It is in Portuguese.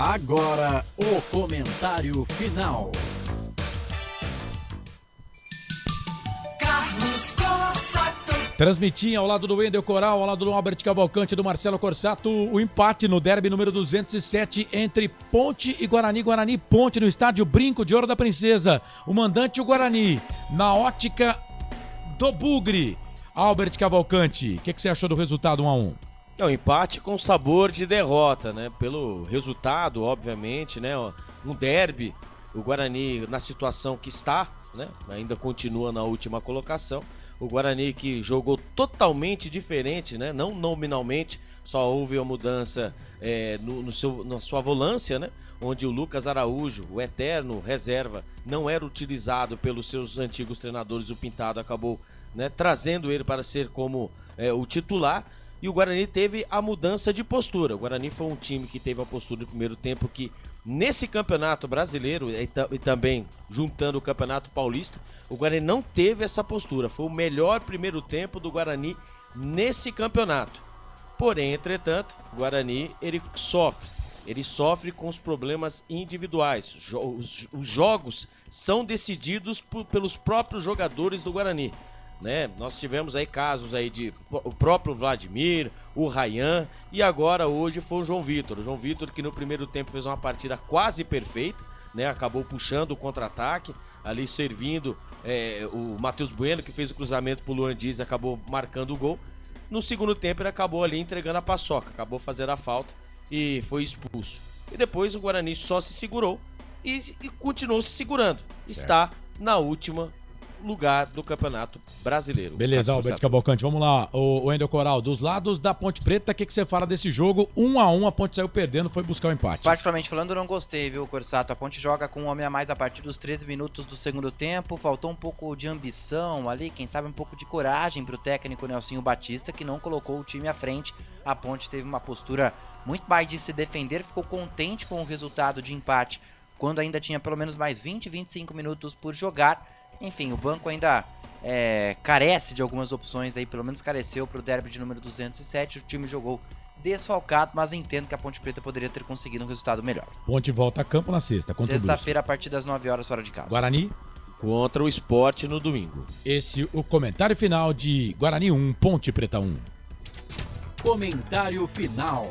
Agora, o comentário final. Carlos Corsato. Transmitia ao lado do Wendel Coral, ao lado do Albert Cavalcante, do Marcelo Corsato, o empate no derby número 207 entre Ponte e Guarani. Guarani Ponte no estádio Brinco de Ouro da Princesa. O mandante o Guarani, na ótica do Bugre. Albert Cavalcante, o que você achou do resultado 1-1? É um empate com sabor de derrota, né? Pelo resultado, obviamente, né? Um derby, o Guarani na situação que está, né? Ainda continua na última colocação. O Guarani que jogou totalmente diferente, né? Não nominalmente, só houve uma mudança na sua volância, né? Onde o Lucas Araújo, o eterno reserva, não era utilizado pelos seus antigos treinadores. O Pintado acabou, né, trazendo ele para ser como o titular. E o Guarani teve a mudança de postura. O Guarani foi um time que teve a postura no primeiro tempo que, nesse campeonato brasileiro e também juntando o campeonato paulista, o Guarani não teve essa postura. Foi o melhor primeiro tempo do Guarani nesse campeonato. Porém, entretanto, o Guarani ele sofre com os problemas individuais. Os jogos são decididos pelos próprios jogadores do Guarani. Né? Nós tivemos aí casos aí de o próprio Vladimir, o Ryan e agora hoje foi o João Vitor. O João Vitor que no primeiro tempo fez uma partida quase perfeita, né? Acabou puxando o contra-ataque, ali servindo o Matheus Bueno que fez o cruzamento pro Luan Dias e acabou marcando o gol. No segundo tempo ele acabou ali entregando a paçoca, acabou fazendo a falta e foi expulso. E depois o Guarani só se segurou e continuou se segurando. Está na última lugar do Campeonato Brasileiro. Beleza, Albert Cavalcante, vamos lá. O Wendel Coral, dos lados da Ponte Preta, o que você fala desse jogo? 1-1, a Ponte saiu perdendo, foi buscar o empate. Particularmente falando, eu não gostei, viu, Corsato? A Ponte joga com um homem a mais a partir dos 13 minutos do segundo tempo, faltou um pouco de ambição ali, quem sabe um pouco de coragem pro técnico Nelsinho Batista, que não colocou o time à frente. A Ponte teve uma postura muito mais de se defender, ficou contente com o resultado de empate, quando ainda tinha pelo menos mais 20, 25 minutos por jogar. Enfim, o banco ainda carece de algumas opções aí, pelo menos careceu para o derby de número 207. O time jogou desfalcado, mas entendo que a Ponte Preta poderia ter conseguido um resultado melhor. Ponte volta a campo na sexta. Sexta-feira a partir das 9 horas fora de casa. Guarani contra o Sport no domingo. Esse o comentário final de Guarani 1, Ponte Preta 1. Comentário final.